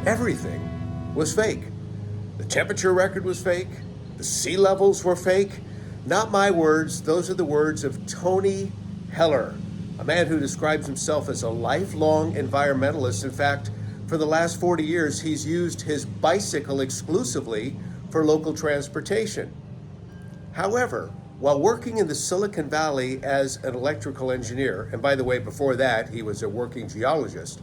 everything was fake. The temperature record was fake. The sea levels were fake. Not my words, those are the words of Tony Heller, a man who describes himself as a lifelong environmentalist. In fact, for the last 40 years, he's used his bicycle exclusively for local transportation. However, while working in the Silicon Valley as an electrical engineer, and by the way, before that, he was a working geologist,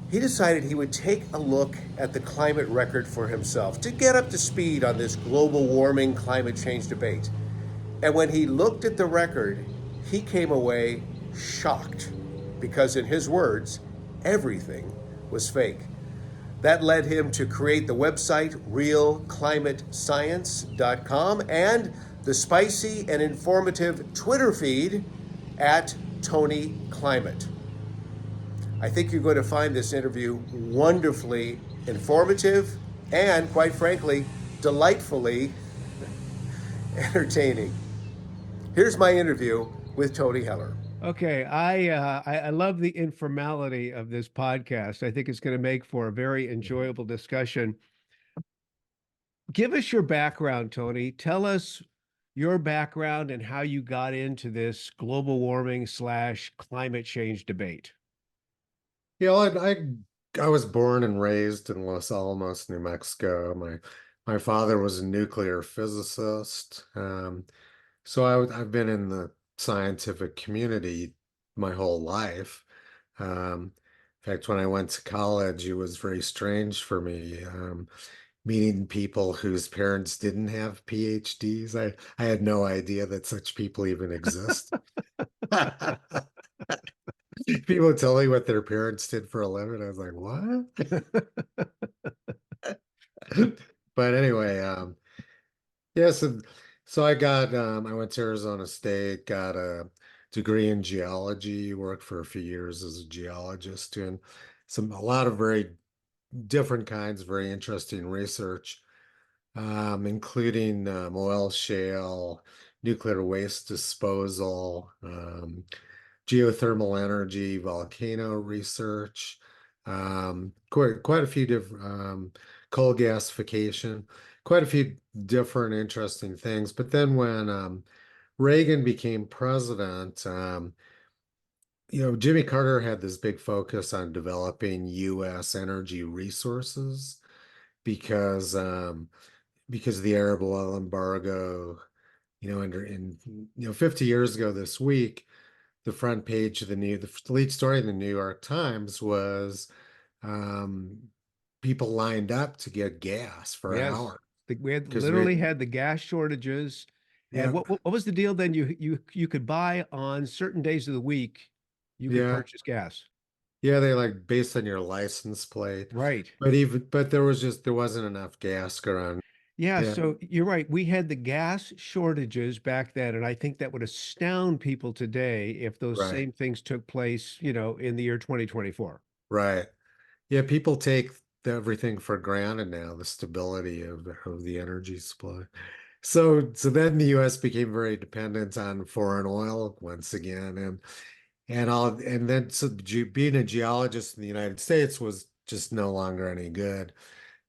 he decided he would take a look at the climate record for himself to get up to speed on this global warming climate change debate. And when he looked at the record, he came away shocked because, in his words, everything was fake. That led him to create the website realclimatescience.com and the spicy and informative Twitter feed at Tony Climate. I think you're going to find this interview wonderfully informative and, quite frankly, delightfully entertaining. Here's my interview with Tony Heller. Okay, I love the informality of this podcast. I think it's going to make for a very enjoyable discussion. Give us your background, Tony. Tell us your background and how you got into this global warming slash climate change debate. I was born and raised in Los Alamos, New Mexico. My father was a nuclear physicist. I've been in the scientific community my whole life. In fact, when I went to college, it was very strange for me, meeting people whose parents didn't have PhDs. I had no idea that such people even exist. People tell me what their parents did for a living. I was like, what? But anyway, yeah, so I went to Arizona State, got a degree in geology, worked for a few years as a geologist, doing a lot of very different kinds, very interesting research, including oil shale, nuclear waste disposal, geothermal energy, volcano research, quite a few different coal gasification, quite a few different interesting things. But then when Reagan became president, Jimmy Carter had this big focus on developing U.S. energy resources because because of the Arab oil embargo. In 50 years ago this week, the front page of the lead story in the New York Times was um, people lined up to get gas for Yes, hours we had because we, literally had the gas shortages. And yeah, what was the deal then? You could buy on certain days of the week, you could yeah, purchase gas. yeah, they like based on your license plate, Right. but there wasn't enough gas around. Yeah, Yeah, so you're right. We had the gas shortages back then, and I think that would astound people today if those right, same things took place, in the year 2024. right. Yeah, people take everything for granted now, the stability of the energy supply. So then the US became very dependent on foreign oil once again, and then being a geologist in the United States was just no longer any good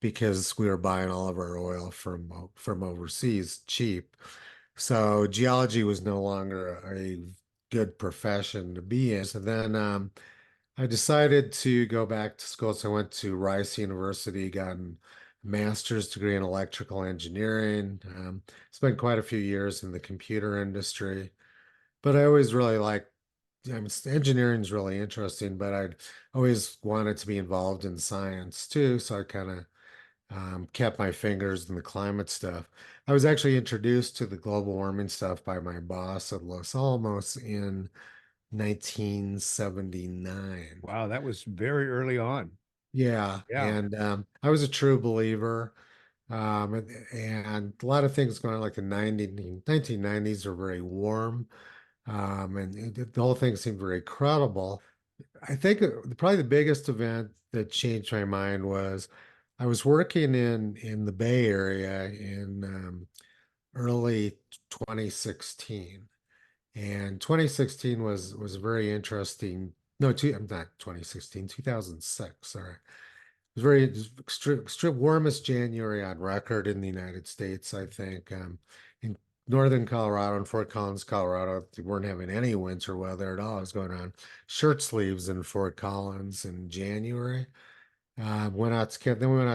because we were buying all of our oil from overseas cheap. So geology was no longer a good profession to be in. So then I decided to go back to school. So I went to Rice University, got a master's degree in electrical engineering. Spent quite a few years in the computer industry, but I always really liked, engineering is really interesting, but I'd always wanted to be involved in science too. So I kind of kept my fingers in the climate stuff. I was actually introduced to the global warming stuff by my boss at Los Alamos in 1979. Wow, that was very early on. Yeah, Yeah. and I was a true believer. And a lot of things going on, like the 1990s are very warm. The whole thing seemed very credible. I think probably the biggest event that changed my mind was I was working in the Bay Area in early 2016, and 2016 was a very interesting. No, I'm not 2016, 2006. Sorry. was very extreme warmest January on record in the United States, I think. In northern Colorado and Fort Collins, Colorado, they weren't having any winter weather at all. It was going on shirt sleeves in Fort Collins in January. Then we went out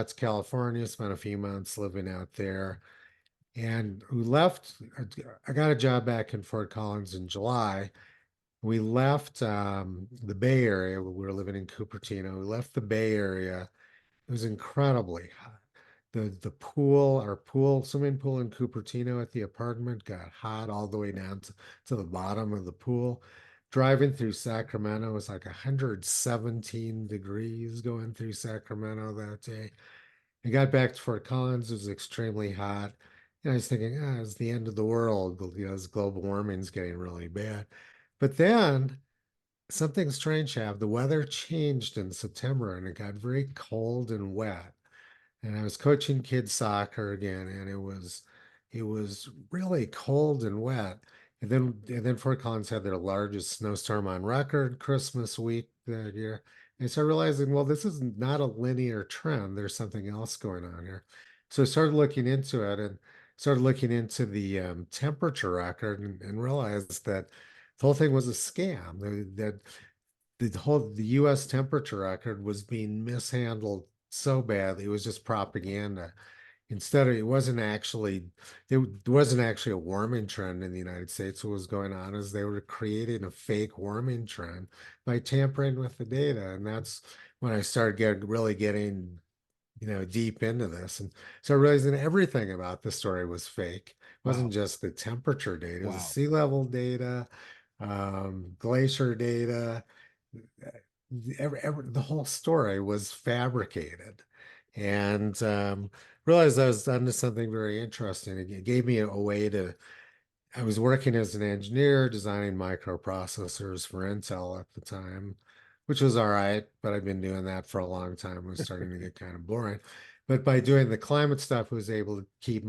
to California, spent a few months living out there, and we left. I got a job back in Fort Collins in July. We left the Bay Area. We were living in Cupertino. We left the Bay Area. It was incredibly hot. Our swimming pool in Cupertino at the apartment got hot all the way down to the bottom of the pool. Driving through Sacramento was like 117 degrees going through Sacramento that day. I got back to Fort Collins. It was extremely hot. And I was thinking, it's the end of the world. As global warming's getting really bad. But then something strange happened. The weather changed in September and it got very cold and wet. And I was coaching kids soccer again, and it was really cold and wet. And then Fort Collins had their largest snowstorm on record Christmas week that year. And so realizing, well, this is not a linear trend. There's something else going on here. So I started looking into it and started looking into the temperature record and realized that the whole thing was a scam. The U.S. temperature record was being mishandled so badly. It was just propaganda. It wasn't actually a warming trend in the United States. What was going on is they were creating a fake warming trend by tampering with the data. And that's when I started really getting, deep into this. And so realizing everything about the story was fake. It wasn't Wow. just the temperature data, it was the Wow. sea level data, glacier data. The whole story was fabricated. And realized I was onto something very interesting. It gave me a way to, I was working as an engineer designing microprocessors for Intel at the time, which was all right, but I've been doing that for a long time. It was starting to get kind of boring. But by doing the climate stuff, I was able to keep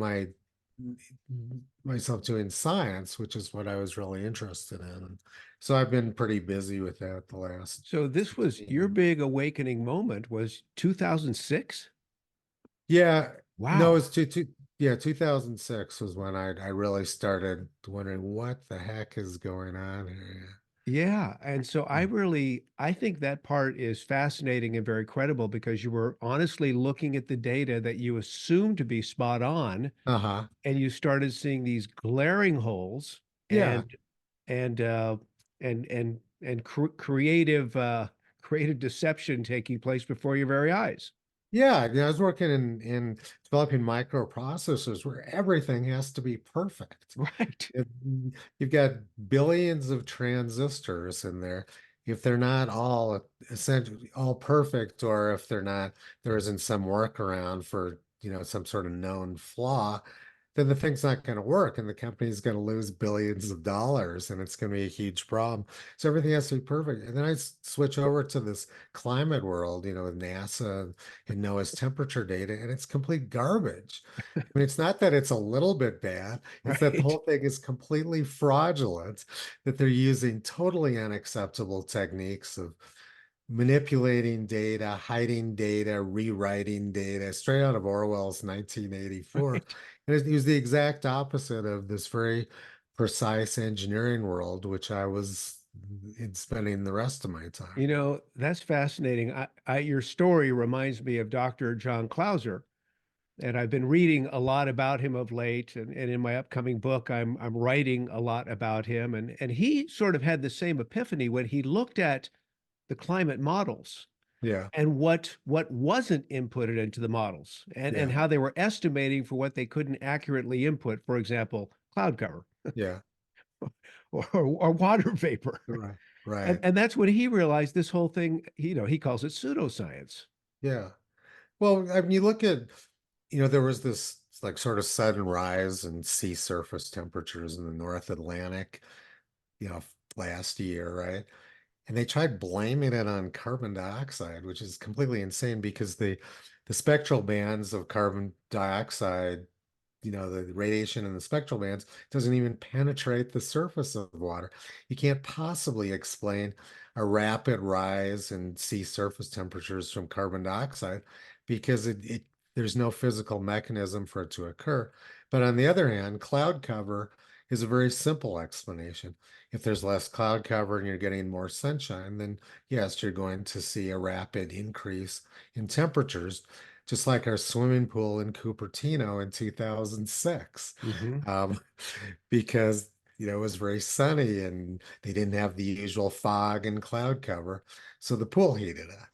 myself doing science, which is what I was really interested in. And so I've been pretty busy with that the last So this was 15 your years. big awakening moment was 2006? Yeah, no, Wow. it's yeah, 2006 was when I really started wondering what the heck is going on here. Yeah. And so Yeah. I think that part is fascinating and very credible because you were honestly looking at the data that you assumed to be spot on, Uh-huh. and you started seeing these glaring holes Yeah. and uh creative deception taking place before your very eyes. Yeah, I was working in developing microprocessors where everything has to be perfect. Right. It- you've got billions of transistors in there. If they're not all essentially all perfect, or if there isn't some workaround for, some sort of known flaw, then the thing's not going to work and the company's going to lose billions of dollars and it's going to be a huge problem. So everything has to be perfect. And then I switch over to this climate world, with NASA and NOAA's temperature data, and it's complete garbage. I mean, it's not that it's a little bit bad, it's that the Right. whole thing is completely fraudulent, that they're using totally unacceptable techniques of manipulating data, hiding data, rewriting data, straight out of Orwell's 1984. Right. And it was the exact opposite of this very precise engineering world, which I was in spending the rest of my time. That's fascinating. Your story reminds me of Dr. John Clauser, and I've been reading a lot about him of late. And in my upcoming book, I'm writing a lot about him. And he sort of had the same epiphany when he looked at the climate models Yeah, and what wasn't inputted into the models and yeah, how they were estimating for what they couldn't accurately input, for example, cloud cover yeah, or water vapor. right, And right. and that's when he realized this whole thing, he calls it pseudoscience. Yeah. Well, I mean, you look at, there was this like sort of sudden rise in sea surface temperatures in the North Atlantic, last year, right? And they tried blaming it on carbon dioxide, which is completely insane because the spectral bands of carbon dioxide the radiation in the spectral bands doesn't even penetrate the surface of water. You can't possibly explain a rapid rise in sea surface temperatures from carbon dioxide because there's no physical mechanism for it to occur. But on the other hand, cloud cover is a very simple explanation. If there's less cloud cover and you're getting more sunshine, then yes, you're going to see a rapid increase in temperatures, just like our swimming pool in Cupertino in 2006, Hmm. um, because it was very sunny and they didn't have the usual fog and cloud cover, so the pool heated up.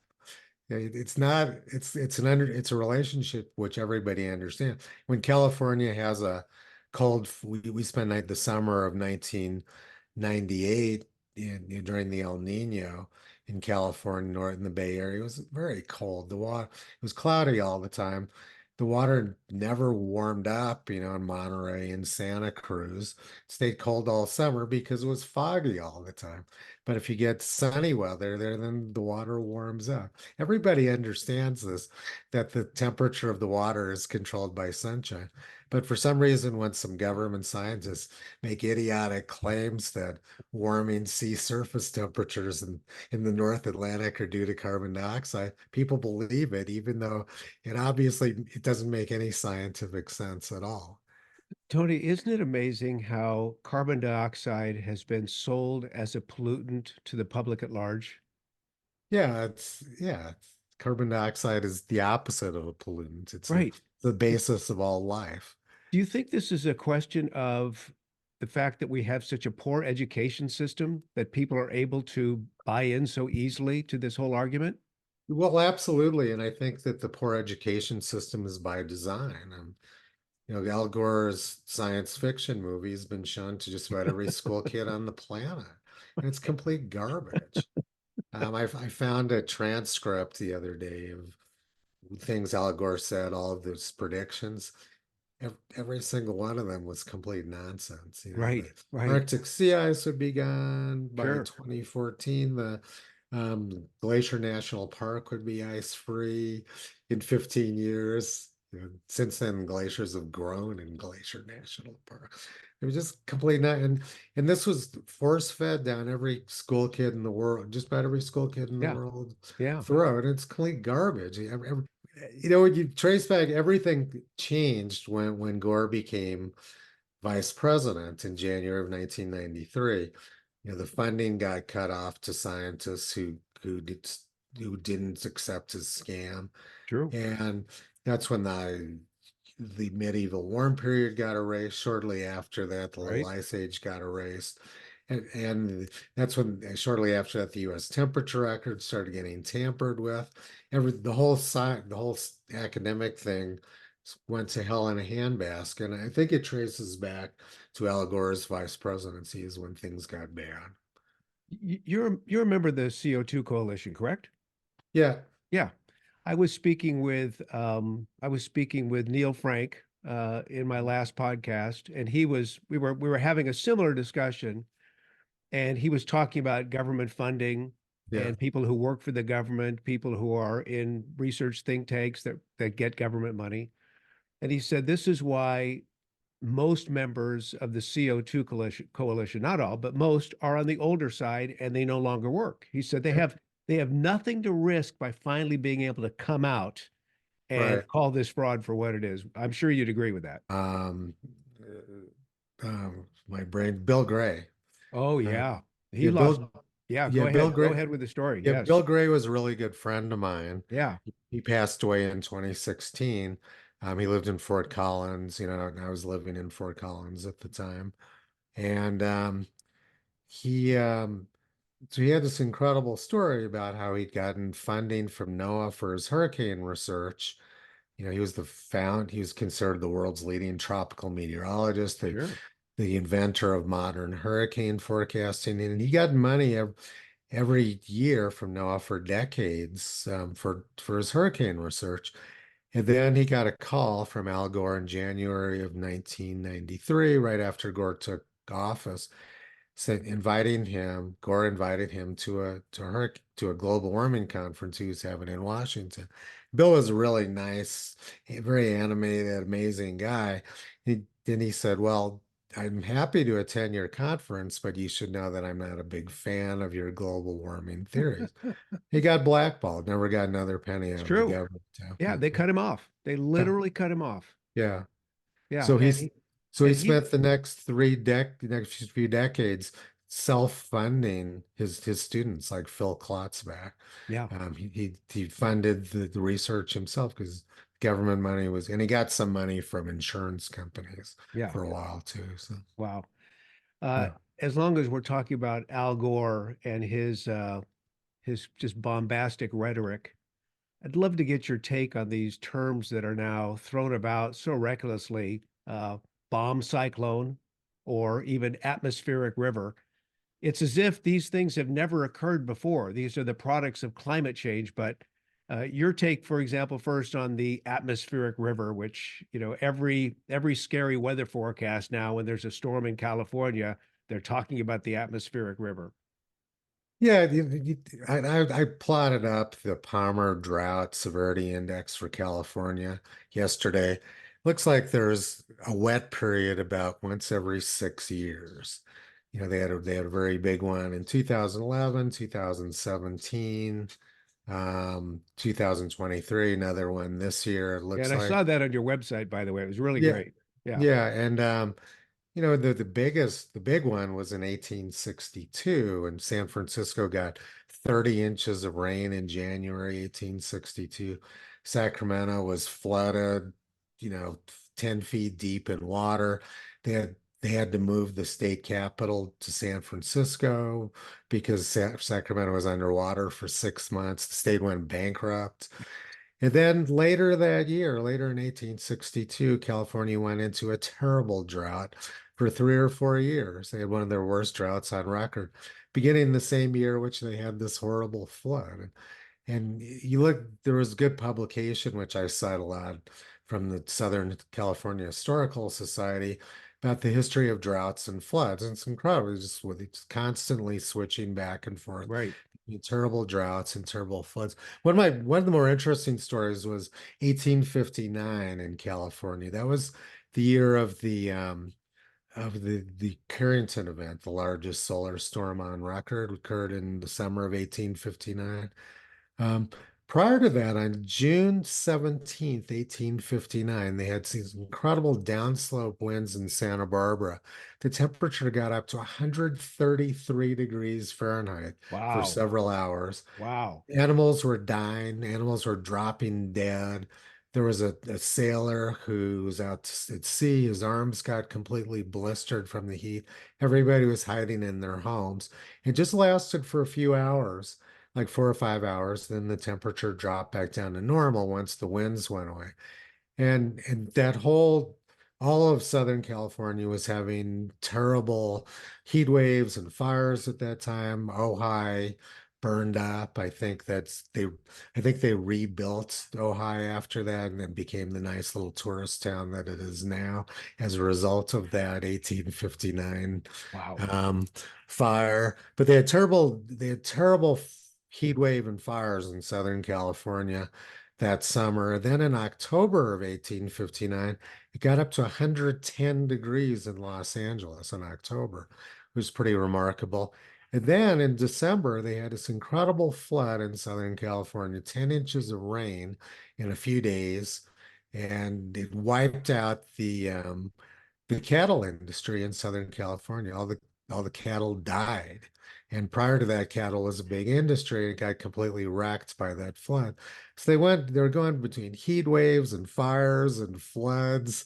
It's not, it's a relationship which everybody understands. When California has a we spent the summer of 1998 during the El Nino in California, north in the Bay Area. It was very cold. The water, it was cloudy all the time. The water never warmed up, in Monterey and Santa Cruz. It stayed cold all summer because it was foggy all the time. But if you get sunny weather there, then the water warms up. Everybody understands this, that the temperature of the water is controlled by sunshine. But for some reason, when some government scientists make idiotic claims that warming sea surface temperatures in the North Atlantic are due to carbon dioxide, people believe it, even though it doesn't make any scientific sense at all. Tony, isn't it amazing how carbon dioxide has been sold as a pollutant to the public at large? Carbon dioxide is the opposite of a pollutant. It's Right. the basis of all life. Do you think this is a question of the fact that we have such a poor education system that people are able to buy in so easily to this whole argument? Well, absolutely. And I think that the poor education system is by design. Al Gore's science fiction movie has been shown to just about every school kid on the planet, and it's complete garbage. I found a transcript the other day of things Al Gore said, all of those predictions. Every single one of them was complete nonsense. Right, The right. Arctic sea ice would be gone by Sure. 2014. The Glacier National Park would be ice free in 15 years. Since then, glaciers have grown in Glacier National Park. It was just complete not, and this was force fed down every school kid in the world, just about every school kid in the Yeah, world yeah. throat. It's complete garbage. When you trace back, everything changed when Gore became vice president in January of 1993. The funding got cut off to scientists who didn't accept his scam, True. and that's when the medieval warm period got erased. Shortly after that, the Little Right. Ice Age got erased. And that's when, shortly after that, the U.S. temperature records started getting tampered with. The whole academic thing went to hell in a handbasket. And I think it traces back to Al Gore's vice presidency is when things got bad. You remember the CO2 coalition, correct? Yeah, Yeah. I was speaking with Neil Frank in my last podcast, and we were having a similar discussion, and he was talking about government funding yeah, and people who work for the government, people who are in research think tanks that get government money. And he said this is why most members of the CO2 coalition, not all, but most are on the older side and they no longer work. He said they have nothing to risk by finally being able to come out and right. call this fraud for what it is. I'm sure you'd agree with that. Um, my brain, Bill Gray. Oh Uh, yeah. He yeah, lost. Bill, Yeah, yeah, go Bill ahead. Go Gray. ahead with the story. Yeah, Yes. Bill Gray was a really good friend of mine. Yeah. He passed away in 2016. He lived in Fort Collins, and I was living in Fort Collins at the time. And he so he had this incredible story about how he'd gotten funding from NOAA for his hurricane research. He was considered the world's leading tropical meteorologist, Sure. the inventor of modern hurricane forecasting, and he got money every year from NOAA for decades, for his hurricane research. And then he got a call from Al Gore in January of 1993, right after Gore took office, Gore invited him to a global warming conference he was having in Washington. Bill was a really nice, very animated, amazing guy. then he said, well, I'm happy to attend your conference, but you should know that I'm not a big fan of your global warming theories. He got blackballed, never got another penny It's out of the true. government Yeah, they after cut him off. They that. literally cut him off. Yeah. Yeah, So and he's he so he and he spent the next few decades self-funding his students like Phil Klotzbach. yeah, He funded the research himself because government money was, and he got some money from insurance companies yeah. for a while too. So Wow. Uh, yeah. as long as we're talking about Al Gore and his just bombastic rhetoric, I'd love to get your take on these terms that are now thrown about so recklessly, bomb cyclone or even atmospheric river. It's as if these things have never occurred before. These are the products of climate change. But your take, for example, first on the atmospheric river, which every scary weather forecast now, when there's a storm in California, they're talking about the atmospheric river. Yeah, I plotted up the Palmer Drought Severity Index for California yesterday. Looks like there's a wet period about once every 6 years. They had a very big one in 2011, 2017, 2023, another one this year, it Yeah, and looks I saw like. that on your website, by the way. It was really Yeah, great. Yeah. yeah, and the big one was in 1862, and San Francisco got 30 inches of rain in January 1862. Sacramento was flooded, you know, 10 feet deep in water. They had to move the state capital to San Francisco because Sacramento was underwater for 6 months. The state went bankrupt. And then later that year, later in 1862, California went into a terrible drought for 3 or 4 years. They had one of their worst droughts on record, beginning the same year which they had this horrible flood. And you look, there was good publication, which I cite a lot from the Southern California Historical Society about the history of droughts and floods. And it's incredible, it's constantly switching back and forth. Right. Terrible droughts and terrible floods. One of the more interesting stories was 1859 in California. That was the year of the Carrington event, the largest solar storm on record, occurred in the summer of 1859. Um, Prior to that, on June 17th, 1859, they had these incredible downslope winds in Santa Barbara. The temperature got up to 133 degrees Fahrenheit for Wow. several hours. Wow. Animals were dying, animals were dropping dead. There was a sailor who was out at sea. His arms got completely blistered from the heat. Everybody was hiding in their homes. It just lasted for a few hours, like 4 or 5 hours. Then the temperature dropped back down to normal once the winds went away. And that whole all of Southern California was having terrible heat waves and fires at that time. Ojai burned up. I think they rebuilt Ojai after that and it became the nice little tourist town that it is now as a result of that 1859 Wow. um, fire. But they had terrible heat wave and fires in Southern California that summer. Then in October of 1859, it got up to 110 degrees in Los Angeles in October. It was pretty remarkable. And then in December, they had this incredible flood in Southern California, 10 inches of rain in a few days, and it wiped out the cattle industry in Southern California. All the cattle died. And prior to that, cattle was a big industry. It got completely wrecked by that flood. So they were going between heat waves and fires and floods.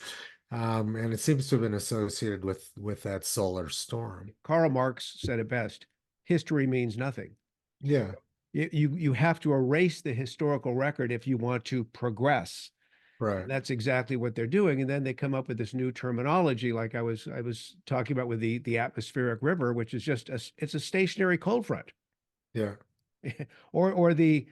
And it seems to have been associated with that solar storm. Karl Marx said it best. History means nothing. Yeah, You have to erase the historical record if you want to progress. right. And that's exactly what they're doing. And then they come up with this new terminology, like I was talking about with the atmospheric river, which is just it's a stationary cold front. Yeah. Or the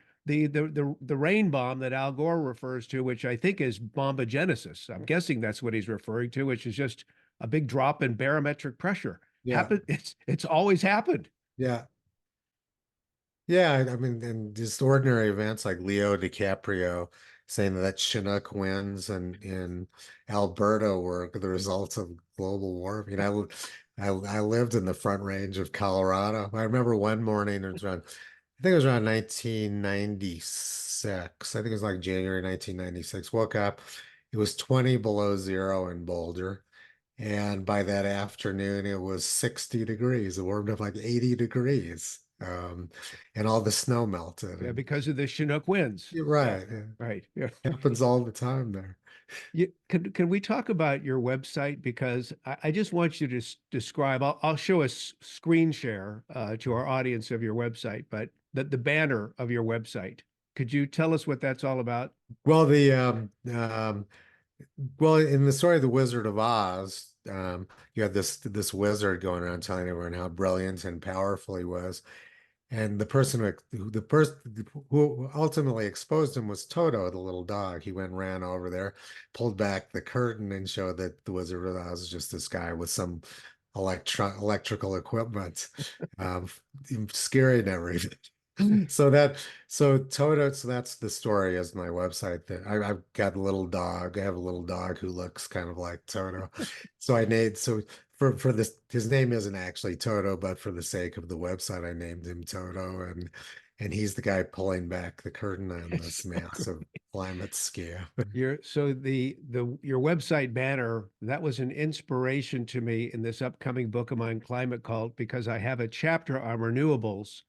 rain bomb that Al Gore refers to, which I think is bombogenesis. I'm guessing that's what he's referring to, which is just a big drop in barometric pressure. Yeah. It's always happened. Yeah. Yeah. I mean, and just ordinary events like Leo DiCaprio saying that Chinook winds in Alberta were the results of global warming. I lived in the Front Range of Colorado. I remember one morning, it was around, I think it was around 1996. I think it was like January 1996. Woke up, it was 20 below zero in Boulder. And by that afternoon, it was 60 degrees. It warmed up like 80 degrees. And all the snow melted. Yeah, And because of the Chinook winds. you're right. It Right. Yeah. happens all the time there. Can we talk about your website? Because I just want you to describe, I'll show a screen share to our audience of your website, but the banner of your website. Could you tell us what that's all about? Well, well, in the story of the Wizard of Oz, you had this wizard going around telling everyone how brilliant and powerful he was. And the person who ultimately exposed him was Toto, the little dog. He went and ran over there, pulled back the curtain, and showed that the Wizard of Oz is just this guy with some electrical equipment, um, scaring everything. So Toto, so that's the story as my website that I've got a little dog. I have a little dog who looks kind of like Toto. So I named so for this his name isn't actually Toto, but for the sake of the website, I named him Toto, and he's the guy pulling back the curtain on It's this so great. massive climate scare. So the your website banner, that was an inspiration to me in this upcoming book of mine, Climate Cult, because I have a chapter on renewables.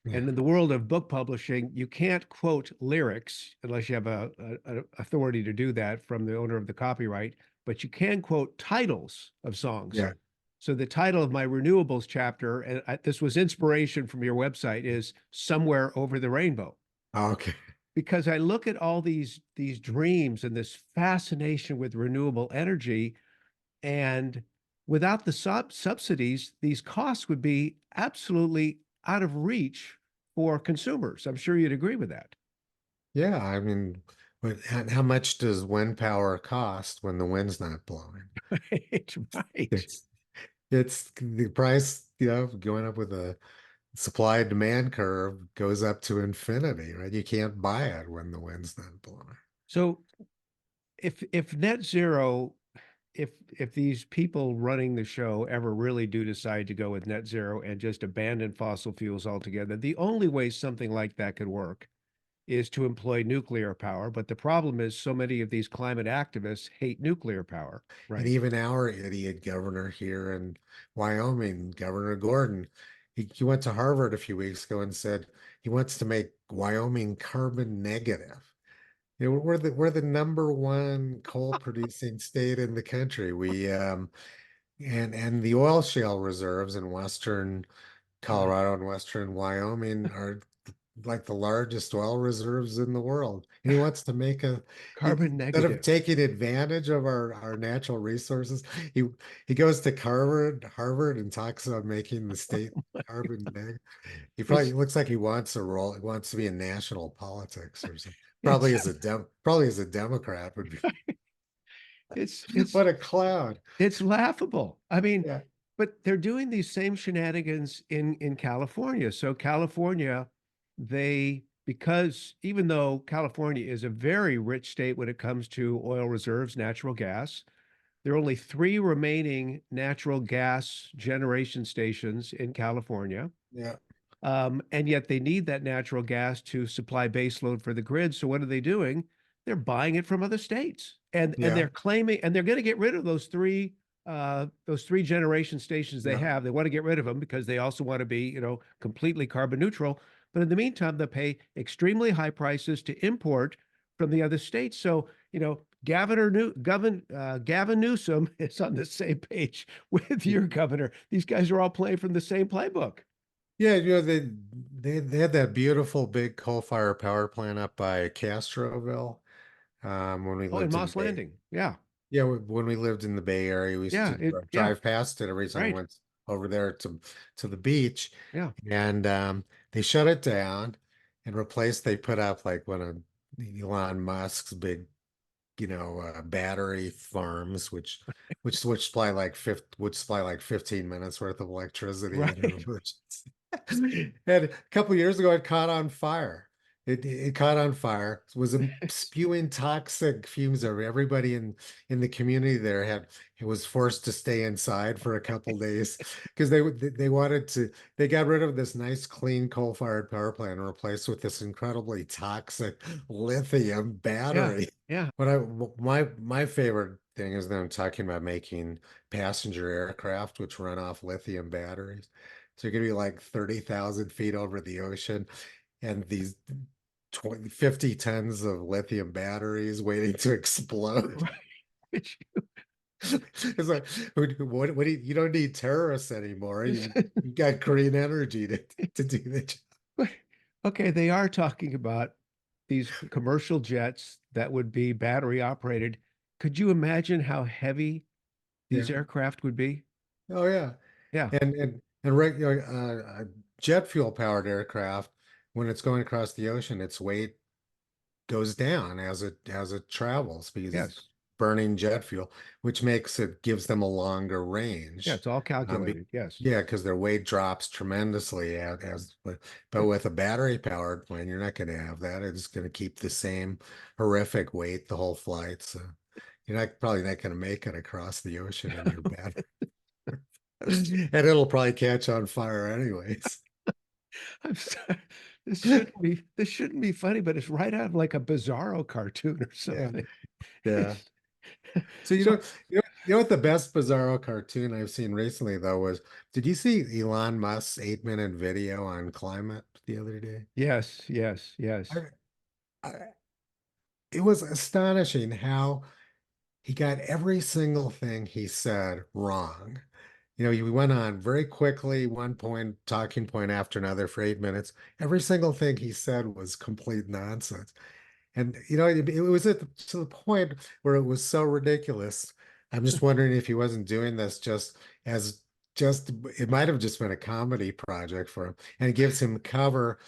Yeah. And in the world of book publishing, you can't quote lyrics unless you have a authority to do that from the owner of the copyright, but you can quote titles of songs. Yeah. So the title of my renewables chapter, and this was inspiration from your website, is Somewhere Over the Rainbow. Okay. Because I look at all these dreams and this fascination with renewable energy, and without the subsidies, these costs would be absolutely out of reach for consumers. I'm sure you'd agree with that. Yeah, I mean, but how much does wind power cost when the wind's not blowing? Right, right. It's it's the price, going up with a supply and demand curve goes up to infinity, right? You can't buy it when the wind's not blowing. So if net zero, if these people running the show ever really do decide to go with net zero and just abandon fossil fuels altogether, the only way something like that could work is to employ nuclear power. But the problem is so many of these climate activists hate nuclear power, And right? even our idiot governor here in Wyoming, Governor Gordon, he went to Harvard a few weeks ago and said he wants to make Wyoming carbon negative. We're the number one coal producing state in the country. We and the oil shale reserves in western Yeah. Colorado and western Wyoming are like the largest oil reserves in the world. And he wants to make Carbon instead of negative. taking advantage of our natural resources, he he goes to Harvard and talks about making the state carbon negative. He probably It's looks like he wants a role, he wants to be in national politics or something. it's Probably as a Democrat would be it's it's what a clown. it's laughable. I mean, Yeah. but they're doing these same shenanigans in California. So California, because even though California is a very rich state when it comes to oil reserves, natural gas, there are only three remaining natural gas generation stations in California. Yeah. And yet they need that natural gas to supply baseload for the grid. So what are they doing? They're buying it from other states, and Yeah. they're claiming, and they're going to get rid of those three generation stations they Yeah. have. They want to get rid of them because they also want to be, completely carbon neutral. But in the meantime, they pay extremely high prices to import from the other states. So, Gavin Newsom is on the same page with your governor. These guys are all playing from the same playbook. Yeah, they had that beautiful big coal-fired power plant up by Castroville, when we Oh, in lived in the Moss Bay. Landing. Yeah. Yeah, when we lived in the Bay Area, we used Yeah. to Yeah. drive past it every time we Right. went over there to the beach, Yeah. and they shut it down and replaced. They put up like one of Elon Musk's big, battery farms, which supply like would supply like 15 minutes worth of electricity in an Right. emergency. And a couple years ago, it caught on fire. It caught on fire. It was spewing toxic fumes over everybody in the community there had it was forced to stay inside for a couple days because they wanted to they got rid of this nice clean coal-fired power plant and replaced with this incredibly toxic lithium Yeah, battery. yeah. What I my favorite thing is them talking about making passenger aircraft which run off lithium batteries. So you're gonna be like 30,000 feet over the ocean and these 50 tons of lithium batteries waiting to explode. Right. It's like, what do you don't need terrorists anymore. You got green energy to do the job. Okay, they are talking about these commercial jets that would be battery operated. Could you imagine how heavy these Yeah. aircraft would be? Oh yeah. Yeah, And regular jet fuel powered aircraft, when it's going across the ocean, its weight goes down as it travels because it's yes. burning jet fuel, which makes it gives them a longer Yeah, range. it's all Be, calculated. Yes. yeah, because their weight drops tremendously but with a battery powered plane, you're not going to have that. It's going to keep the same horrific weight the whole flight. So you're not probably not going to make it across the ocean in your battery. And it'll probably catch on fire anyways. I'm sorry. This shouldn't be funny, but it's right out of like a Bizarro cartoon or Yeah. something. Yeah. So So you know what the best Bizarro cartoon I've seen recently though was did you see Elon Musk's 8 minute video on climate the other day? yes, yes, yes. I, I, it was astonishing how he got every single thing he said wrong. You know, he went on very quickly, one point, talking point after another for 8 minutes. Every single thing he said was complete nonsense. And you know, it was to the point where it was so ridiculous. I'm just wondering if he wasn't doing this as just it might have just been a comedy project for him, and it gives him cover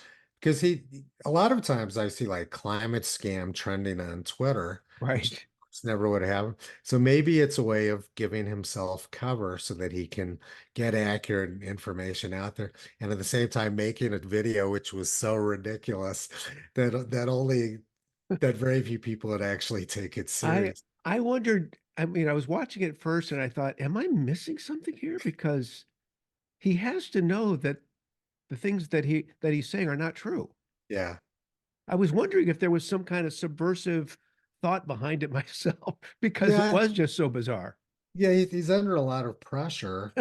because he a lot of times I see like climate scam trending on Twitter, which Right. never would happen. So maybe it's a way of giving himself cover so that he can get accurate information out there, and at the same time making a video which was so ridiculous that only that very few people would actually take it I serious. I wondered, I mean, I was watching it first and I thought, am I missing something here? Because he has to know that the things that he's saying are not true. Yeah. I was wondering if there was some kind of subversive thought behind it myself because it Yeah. was just so bizarre. Yeah, he's under a lot of pressure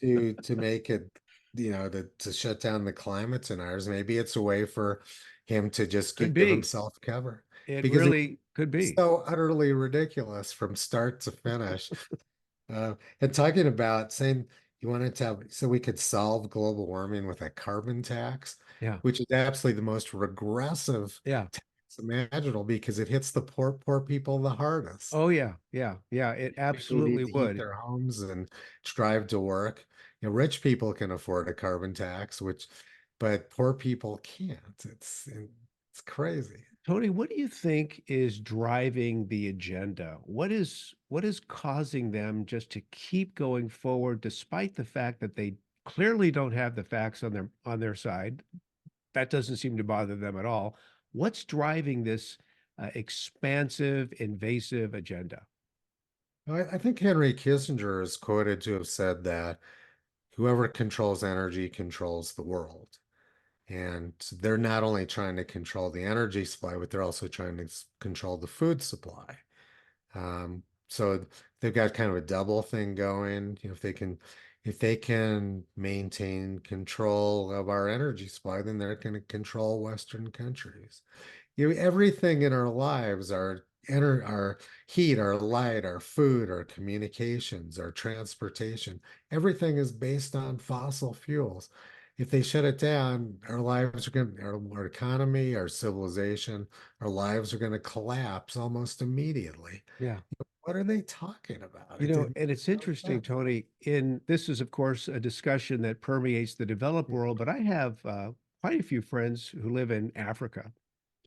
to make it, you know, to shut down the climate scenarios. Maybe it's a way for him to just Could give be. himself cover It because it really could was be. so utterly ridiculous from start to finish. And talking about saying you wanted to have so we could solve global warming with a carbon tax, Yeah. which is absolutely the most regressive Yeah. tax imaginable because it hits the poor people the hardest. Oh yeah. Yeah. Yeah. It People who need absolutely to heat would. their homes and drive to work. You know, rich people can afford a carbon tax, but poor people can't. It's crazy. Tony, what do you think is driving the agenda? What is causing them just to keep going forward despite the fact that they clearly don't have the facts on their side? That doesn't seem to bother them at all. What's driving this expansive, invasive agenda? I think Henry Kissinger is quoted to have said that whoever controls energy controls the world. And they're not only trying to control the energy supply, but they're also trying to control the food supply. So they've got kind of a double thing going. You know, if they can maintain control of our energy supply, then they're going to control Western countries. You know, everything in our lives, our heat, our light, our food, our communications, our transportation, everything is based on fossil fuels. If they shut it down, our lives are going to, our economy, our civilization, our lives are going to collapse almost immediately. Yeah. What are they talking about? You It know, didn't and it's make no interesting, sense. Tony, in this is, of course, a discussion that permeates the developed world, but I have quite a few friends who live in Africa,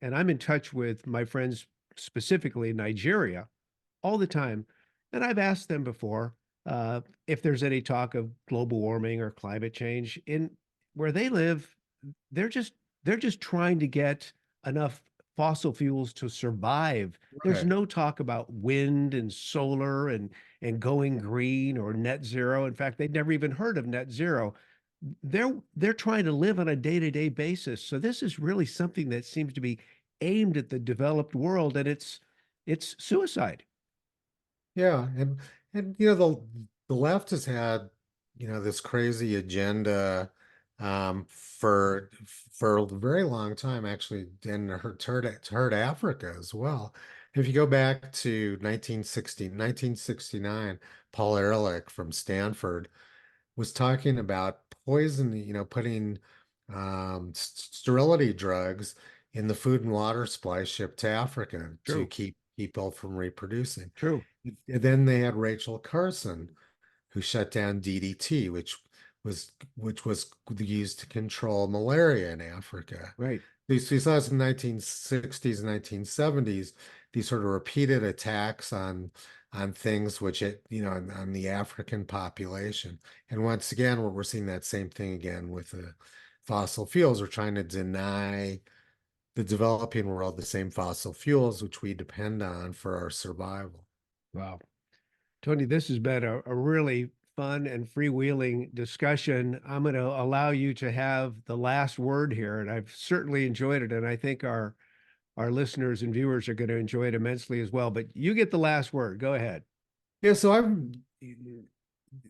and I'm in touch with my friends specifically in Nigeria all the time. And I've asked them before if there's any talk of global warming or climate change. In where they live, they're just they're just trying to get enough fossil fuels to survive. There's Right. no talk about wind and solar and going green or net zero. In fact, they'd never even heard of net zero. They're trying to live on a day-to-day basis. So this is really something that seems to be aimed at the developed world, and it's suicide. Yeah, and you know the left has had this crazy agenda for a very long time actually, and hurt Africa as well. If you go back to 1969, Paul Ehrlich from Stanford was talking about poison, putting sterility drugs in the food and water supply shipped to Africa to True, keep people from reproducing. true, And then they had Rachel Carson, who shut down DDT, which was used to control malaria in Africa. right, We saw this in the 1960s and 1970s, these sort of repeated attacks on things on the African population. And once again, we're seeing that same thing again with the fossil fuels. We're trying to deny the developing world the same fossil fuels which we depend on for our survival. wow. Tony, this has been a really fun and freewheeling discussion. I'm going to allow you to have the last word here, and I've certainly enjoyed it, and I think our listeners and viewers are going to enjoy it immensely as well. But you get the last word. Go ahead. Yeah, so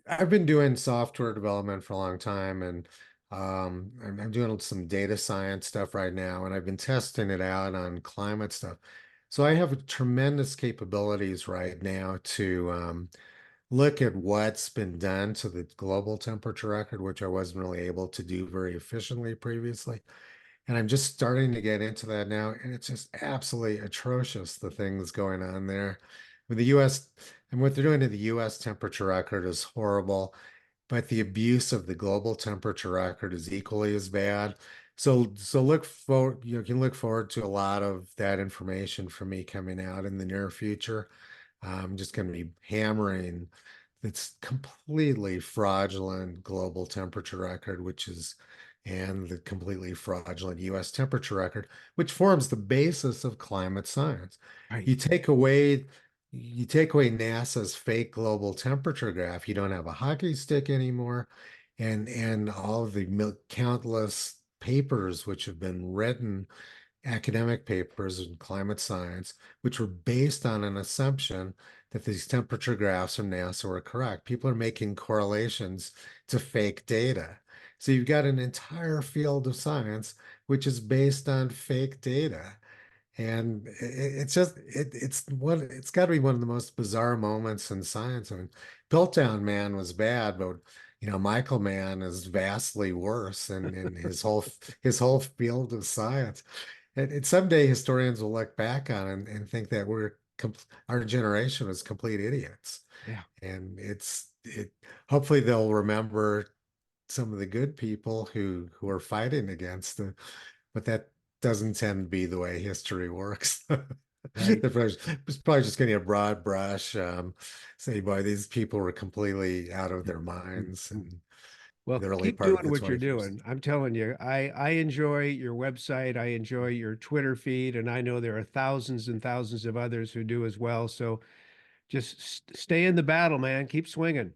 I've been doing software development for a long time, and I'm doing some data science stuff right now, and I've been testing it out on climate stuff. So I have tremendous capabilities right now to look at what's been done to the global temperature record, which I wasn't really able to do very efficiently previously. And I'm just starting to get into that now, and it's just absolutely atrocious, the things going on there. With the US, and what they're doing to the US temperature record is horrible, but the abuse of the global temperature record is equally as bad. So look forward, you can look forward to a lot of that information from me coming out in the near future. I'm just going to be hammering this completely fraudulent global temperature record, and the completely fraudulent US temperature record, which forms the basis of climate science. Right. You take away NASA's fake global temperature graph, you don't have a hockey stick anymore, and all of the countless papers which have been written, academic papers in climate science, which were based on an assumption that these temperature graphs from NASA were correct. People are making correlations to fake data. So you've got an entire field of science which is based on fake data. And it's got to be one of the most bizarre moments in science. I mean, Piltdown Man was bad, but Michael Mann is vastly worse in his whole field of science. And someday historians will look back on and think that our generation was complete idiots. Yeah. And hopefully they'll remember some of the good people who are fighting against it, but that doesn't tend to be the way history works. Right. It's probably just getting a broad brush, say, boy, these people were completely out of their minds in Well, the early keep part of doing the what you're 21st. doing. I'm telling you, I enjoy your website. I enjoy your Twitter feed, and I know there are thousands and thousands of others who do as well. So just stay in the battle, man. Keep swinging.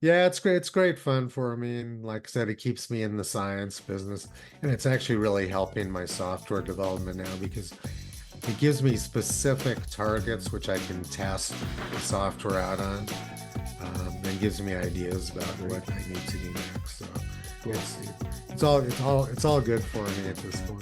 Yeah, it's great. It's great fun for me. And like I said, it keeps me in the science business. And it's actually really helping my software development now because it gives me specific targets which I can test the software out on, and gives me ideas about what I need to do next. So Cool. it's all good for me at this point.